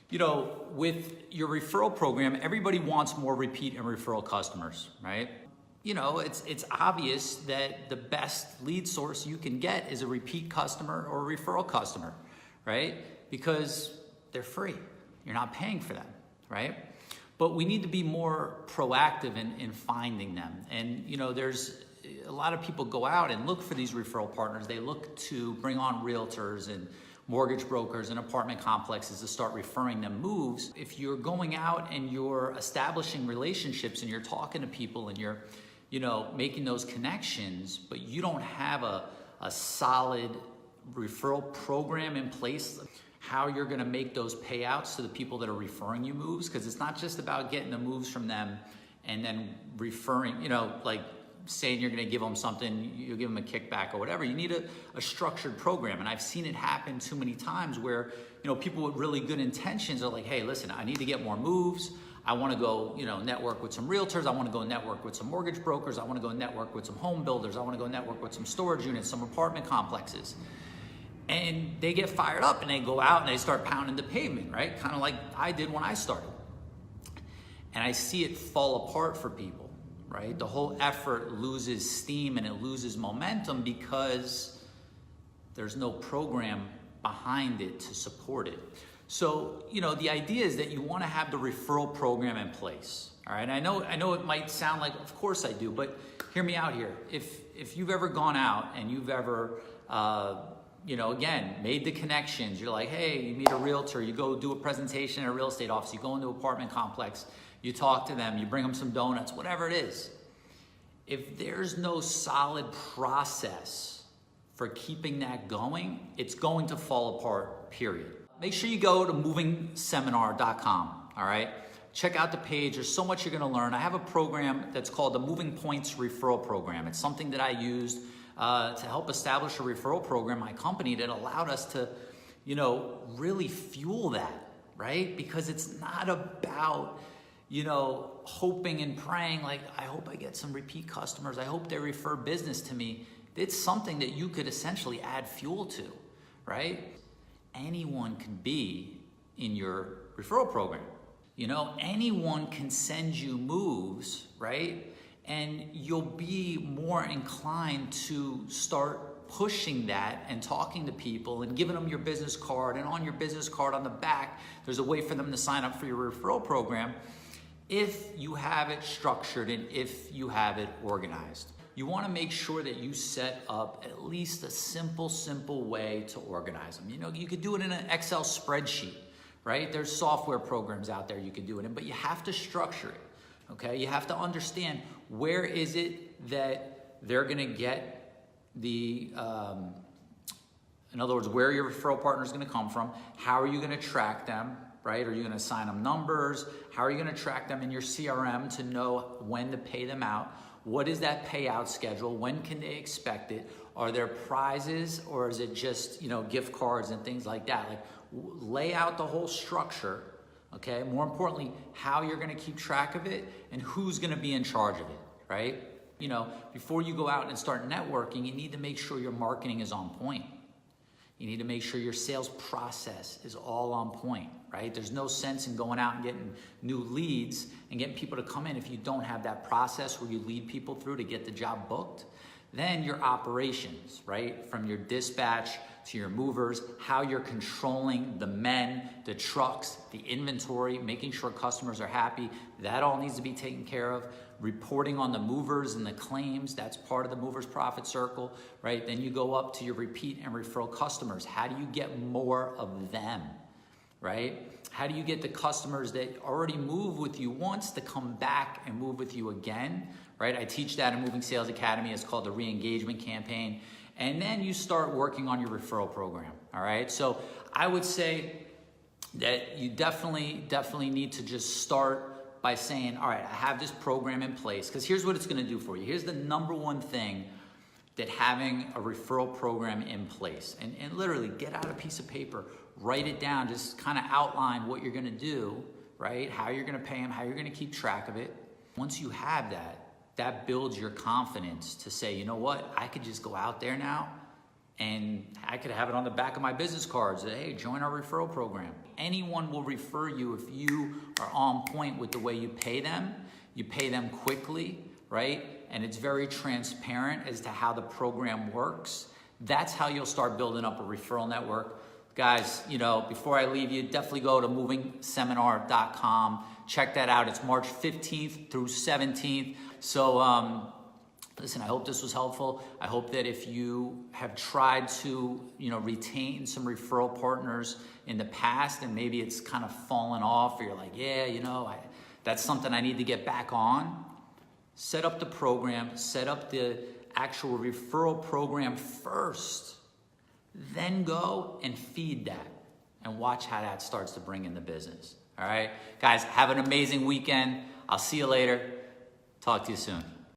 You know, with your referral program, everybody wants more repeat and referral customers, right? You know, it's obvious that the best lead source you can get is a repeat customer or a referral customer, right? Because they're free. You're not paying for them, right? But we need to be more proactive in finding them. And, you know, there's a lot of people go out and look for these referral partners. They look to bring on realtors and mortgage brokers and apartment complexes to start referring them moves. If you're going out and you're establishing relationships and you're talking to people and you're, you know, making those connections, but you don't have a solid referral program in place, how you're gonna make those payouts to the people that are referring you moves, because it's not just about getting the moves from them and then referring, you know, like saying you're gonna give them something, you'll give them a kickback or whatever. You need a structured program. And I've seen it happen too many times where, you know, people with really good intentions are like, hey, listen, I need to get more moves. I wanna go, you know, network with some realtors. I wanna go network with some mortgage brokers. I wanna go network with some home builders. I wanna go network with some storage units, some apartment complexes. And they get fired up and they go out and they start pounding the pavement, right? Kind of like I did when I started. And I see it fall apart for people. Right? The whole effort loses steam and it loses momentum because there's no program behind it to support it. So, you know, the idea is that you want to have the referral program in place. All right. I know it might sound like, of course I do, but hear me out here. If you've ever gone out and you've ever, you know, again, made the connections, you're like, hey, you meet a realtor, you go do a presentation at a real estate office, you go into an apartment complex, you talk to them, you bring them some donuts, whatever it is. If there's no solid process for keeping that going, it's going to fall apart, period. Make sure you go to movingseminar.com, all right? Check out the page. There's so much you're gonna learn. I have a program that's called the Moving Points Referral Program. It's something that I used to help establish a referral program in my company that allowed us to, you know, really fuel that, right? Because it's not about, you know, hoping and praying like, I hope I get some repeat customers. I hope they refer business to me. It's something that you could essentially add fuel to, right? Anyone can be in your referral program. You know, anyone can send you moves, right? And you'll be more inclined to start pushing that and talking to people and giving them your business card. And on your business card on the back, there's a way for them to sign up for your referral program if you have it structured and if you have it organized. You want to make sure that you set up at least a simple way to organize them. You know, you could do it in an Excel spreadsheet, right? There's software programs out there you can do it in, but you have to structure it, okay? You have to understand where is it that they're going to get the, in other words, where your referral partner is going to come from. How are you going to track them, right? Are you going to assign them numbers? How are you going to track them in your CRM to know when to pay them out? What is that payout schedule? When can they expect it? Are there prizes or is it just, you know, gift cards and things like that? Like lay out the whole structure, okay? More importantly, how you're gonna keep track of it and who's gonna be in charge of it, right? You know, before you go out and start networking, you need to make sure your marketing is on point. You need to make sure your sales process is all on point, right? There's no sense in going out and getting new leads and getting people to come in if you don't have that process where you lead people through to get the job booked. Then your operations, right? From your dispatch to your movers, how you're controlling the men, the trucks, the inventory, making sure customers are happy. That all needs to be taken care of. Reporting on the movers and the claims, that's part of the movers profit circle, right? Then you go up to your repeat and referral customers. How do you get more of them, right? How do you get the customers that already move with you once to come back and move with you again, right? I teach that in Moving Sales Academy. It's called the re-engagement campaign. And then you start working on your referral program, all right? So I would say that you definitely need to just start by saying, all right, I have this program in place, because here's what it's gonna do for you. Here's the number one thing that having a referral program in place, and literally get out a piece of paper, write it down, just kind of outline what you're gonna do, right? How you're gonna pay them, how you're gonna keep track of it. Once you have that, that builds your confidence to say, you know what, I could just go out there now And I could have it on the back of my business cards that, hey, join our referral program. Anyone will refer you if you are on point with the way you pay them quickly, right? And it's very transparent as to how the program works. That's how you'll start building up a referral network. Guys, before I leave you, definitely go to movingseminar.com. Check that out. It's March 15th through 17th. So, listen, I hope this was helpful. I hope that if you have tried to, retain some referral partners in the past and maybe it's kind of fallen off, or you're like, that's something I need to get back on, set up the program, set up the actual referral program first, then go and feed that and watch how that starts to bring in the business. All right, guys, have an amazing weekend. I'll see you later. Talk to you soon.